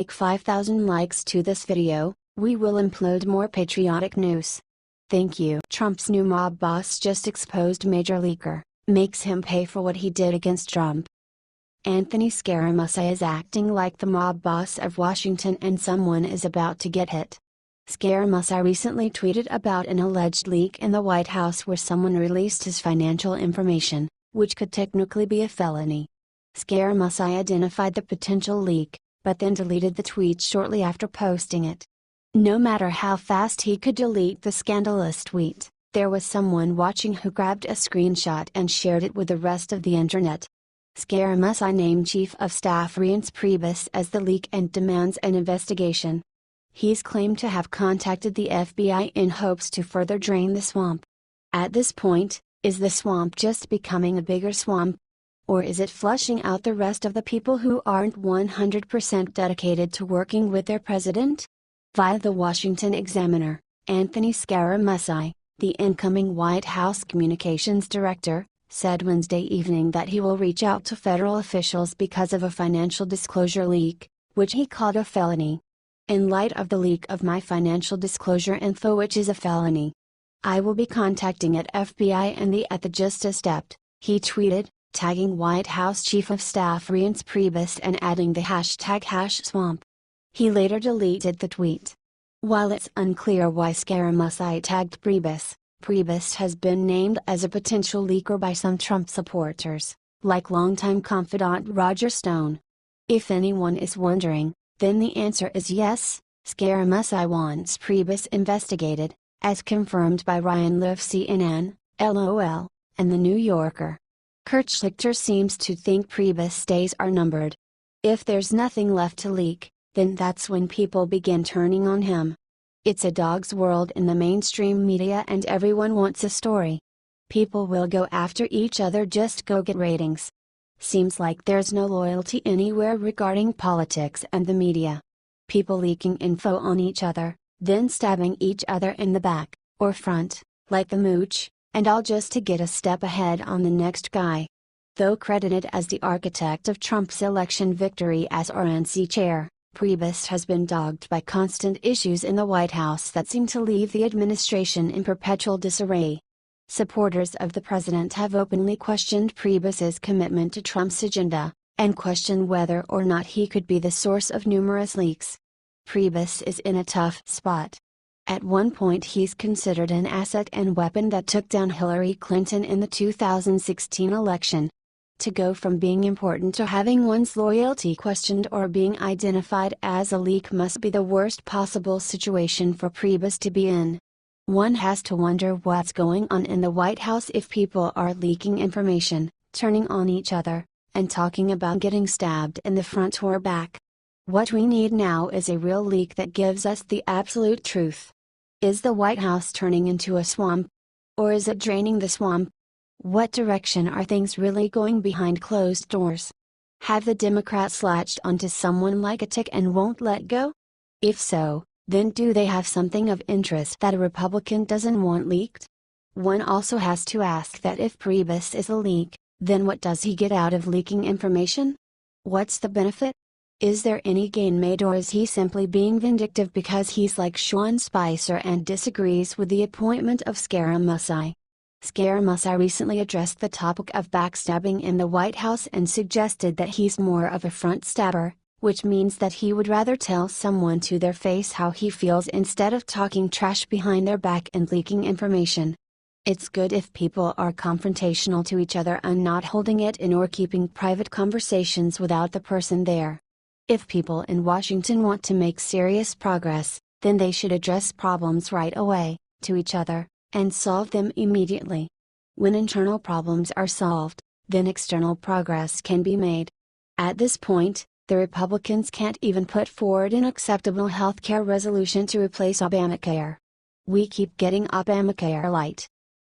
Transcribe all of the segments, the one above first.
Like 5,000 likes to this video, we will upload more patriotic news. Thank you. Trump's new mob boss just exposed major leaker, makes him pay for what he did against Trump. Anthony Scaramucci is acting like the mob boss of Washington and someone is about to get hit. Scaramucci recently tweeted about an alleged leak in the White House where someone released his financial information, which could technically be a felony. Scaramucci identified the potential leak, but then deleted the tweet shortly after posting it. No matter how fast he could delete the scandalous tweet, there was someone watching who grabbed a screenshot and shared it with the rest of the internet. Scaramucci named Chief of Staff Reince Priebus as the leak and demands an investigation. He's claimed to have contacted the FBI in hopes to further drain the swamp. At this point, is the swamp just becoming a bigger swamp? Or is it flushing out the rest of the people who aren't 100% dedicated to working with their president? Via the Washington Examiner, Anthony Scaramucci, the incoming White House Communications Director, said Wednesday evening that he will reach out to federal officials because of a financial disclosure leak, which he called a felony. In light of the leak of my financial disclosure info, which is a felony, I will be contacting at FBI and at the Justice Step, he tweeted, tagging White House Chief of Staff Reince Priebus and adding the hashtag #swamp. He later deleted the tweet. While it's unclear why Scaramucci tagged Priebus, Priebus has been named as a potential leaker by some Trump supporters, like longtime confidant Roger Stone. If anyone is wondering, then the answer is yes. Scaramucci wants Priebus investigated, as confirmed by Ryan Leaf CNN, LOL, and The New Yorker. Kurt Schlichter seems to think Priebus' days are numbered. If there's nothing left to leak, then that's when people begin turning on him. It's a dog's world in the mainstream media and everyone wants a story. People will go after each other just go get ratings. Seems like there's no loyalty anywhere regarding politics and the media. People leaking info on each other, then stabbing each other in the back, or front, like the mooch, and all just to get a step ahead on the next guy. Though credited as the architect of Trump's election victory as RNC chair, Priebus has been dogged by constant issues in the White House that seem to leave the administration in perpetual disarray. Supporters of the president have openly questioned Priebus's commitment to Trump's agenda, and question whether or not he could be the source of numerous leaks. Priebus is in a tough spot. At one point he's considered an asset and weapon that took down Hillary Clinton in the 2016 election. To go from being important to having one's loyalty questioned or being identified as a leak must be the worst possible situation for Priebus to be in. One has to wonder what's going on in the White House if people are leaking information, turning on each other, and talking about getting stabbed in the front or back. What we need now is a real leak that gives us the absolute truth. Is the White House turning into a swamp? Or is it draining the swamp? What direction are things really going behind closed doors? Have the Democrats latched onto someone like a tick and won't let go? If so, then do they have something of interest that a Republican doesn't want leaked? One also has to ask that if Priebus is a leak, then what does he get out of leaking information? What's the benefit? Is there any gain made, or is he simply being vindictive because he's like Sean Spicer and disagrees with the appointment of Scaramucci? Scaramucci recently addressed the topic of backstabbing in the White House and suggested that he's more of a front stabber, which means that he would rather tell someone to their face how he feels instead of talking trash behind their back and leaking information. It's good if people are confrontational to each other and not holding it in or keeping private conversations without the person there. If people in Washington want to make serious progress, then they should address problems right away, to each other, and solve them immediately. When internal problems are solved, then external progress can be made. At this point, the Republicans can't even put forward an acceptable healthcare resolution to replace Obamacare. We keep getting Obamacare light.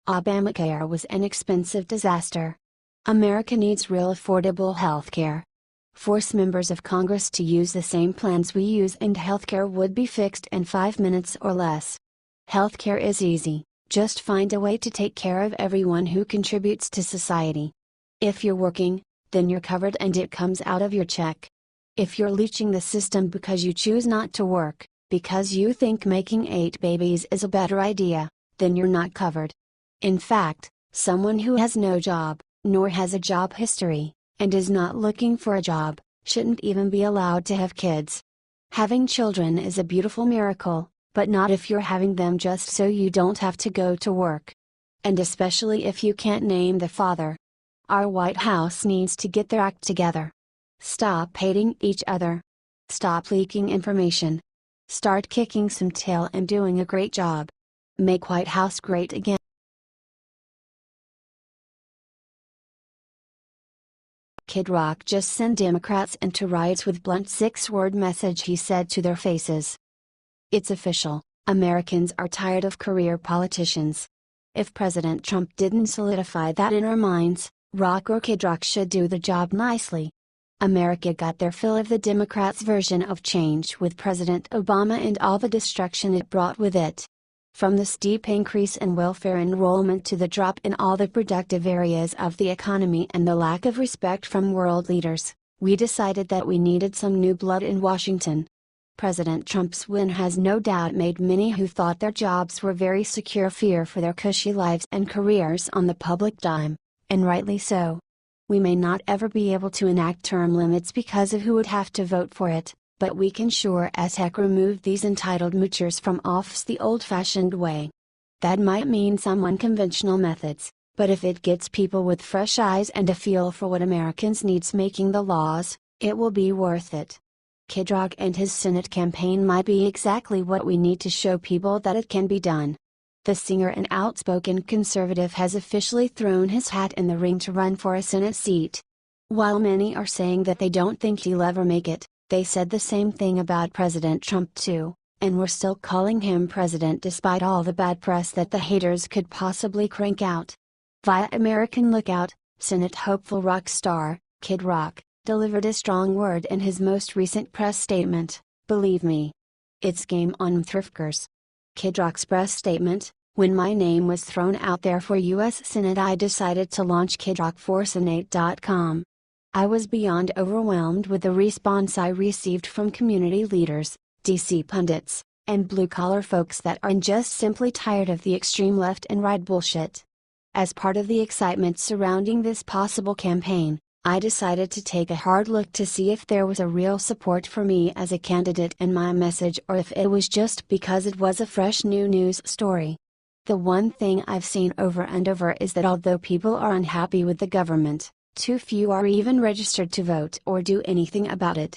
Obamacare was an expensive disaster. America needs real affordable healthcare. Force members of Congress to use the same plans we use and healthcare would be fixed in 5 minutes or less. Healthcare is easy, just find a way to take care of everyone who contributes to society. If you're working, then you're covered and it comes out of your check. If you're leeching the system because you choose not to work, because you think making 8 babies is a better idea, then you're not covered. In fact, someone who has no job, nor has a job history, and is not looking for a job, shouldn't even be allowed to have kids. Having children is a beautiful miracle, but not if you're having them just so you don't have to go to work. And especially if you can't name the father. Our White House needs to get their act together. Stop hating each other. Stop leaking information. Start kicking some tail and doing a great job. Make White House great again. Kid Rock just sent Democrats into riots with blunt 6-word message he said to their faces. It's official, Americans are tired of career politicians. If President Trump didn't solidify that in our minds, Rock or Kid Rock should do the job nicely. America got their fill of the Democrats' version of change with President Obama and all the destruction it brought with it. From the steep increase in welfare enrollment to the drop in all the productive areas of the economy and the lack of respect from world leaders, we decided that we needed some new blood in Washington. President Trump's win has no doubt made many who thought their jobs were very secure fear for their cushy lives and careers on the public dime, and rightly so. We may not ever be able to enact term limits because of who would have to vote for it, but we can sure as heck remove these entitled moochers from office the old-fashioned way. That might mean some unconventional methods, but if it gets people with fresh eyes and a feel for what Americans needs making the laws, it will be worth it. Kid Rock and his Senate campaign might be exactly what we need to show people that it can be done. The singer and outspoken conservative has officially thrown his hat in the ring to run for a Senate seat. While many are saying that they don't think he'll ever make it, they said the same thing about President Trump too, and were still calling him president despite all the bad press that the haters could possibly crank out. Via American Lookout, Senate hopeful rock star, Kid Rock, delivered a strong word in his most recent press statement, "Believe me. It's game on thrifters." Kid Rock's press statement: "When my name was thrown out there for U.S. Senate, I decided to launch KidRock4Senate.com. I was beyond overwhelmed with the response I received from community leaders, DC pundits, and blue-collar folks that are just simply tired of the extreme left and right bullshit. As part of the excitement surrounding this possible campaign, I decided to take a hard look to see if there was a real support for me as a candidate and my message, or if it was just because it was a fresh new news story. The one thing I've seen over and over is that although people are unhappy with the government, too few are even registered to vote or do anything about it.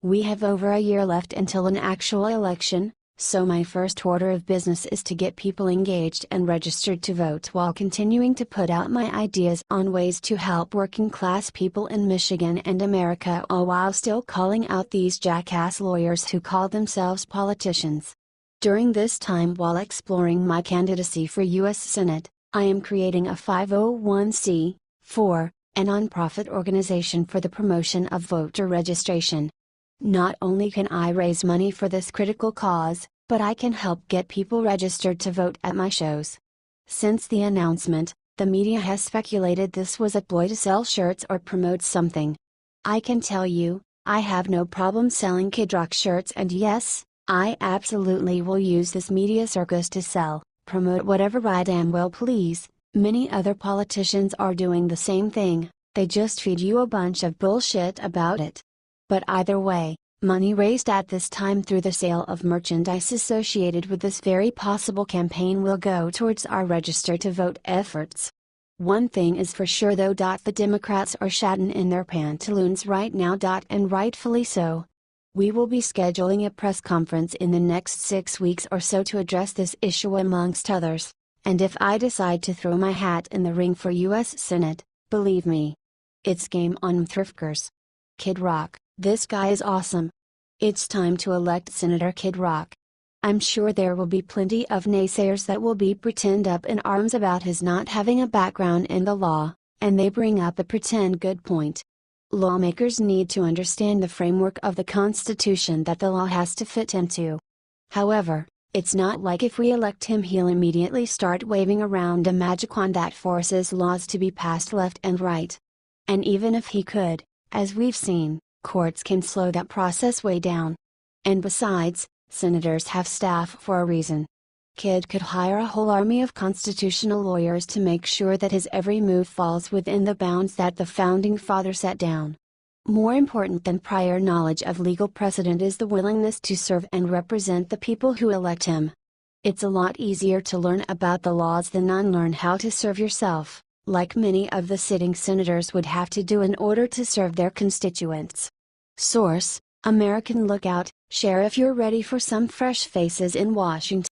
We have over a year left until an actual election, so my first order of business is to get people engaged and registered to vote while continuing to put out my ideas on ways to help working class people in Michigan and America, all while still calling out these jackass lawyers who call themselves politicians. During this time, while exploring my candidacy for U.S. Senate, I am creating a 501c4, a nonprofit organization for the promotion of voter registration. Not only can I raise money for this critical cause, but I can help get people registered to vote at my shows. Since the announcement, the media has speculated this was a ploy to sell shirts or promote something. I can tell you, I have no problem selling Kid Rock shirts, and yes, I absolutely will use this media circus to sell, promote whatever I damn well please. Many other politicians are doing the same thing, they just feed you a bunch of bullshit about it. But either way, money raised at this time through the sale of merchandise associated with this very possible campaign will go towards our register to vote efforts. One thing is for sure though, the Democrats are shatting in their pantaloons right now, and rightfully so. We will be scheduling a press conference in the next 6 weeks or so to address this issue amongst others, and if I decide to throw my hat in the ring for U.S. Senate, believe me, it's game on thrifters. Kid Rock, this guy is awesome. It's time to elect Senator Kid Rock. I'm sure there will be plenty of naysayers that will be pretend up in arms about his not having a background in the law, and they bring up a pretend good point. Lawmakers need to understand the framework of the Constitution that the law has to fit into. However, it's not like if we elect him he'll immediately start waving around a magic wand that forces laws to be passed left and right. And even if he could, as we've seen, Courts can slow that process way down. And besides, senators have staff for a reason. Kidd could hire a whole army of constitutional lawyers to make sure that his every move falls within the bounds that the Founding Fathers set down. More important than prior knowledge of legal precedent is the willingness to serve and represent the people who elect him. It's a lot easier to learn about the laws than unlearn how to serve yourself, like many of the sitting senators would have to do in order to serve their constituents. Source: American Lookout. Share if you're ready for some fresh faces in Washington.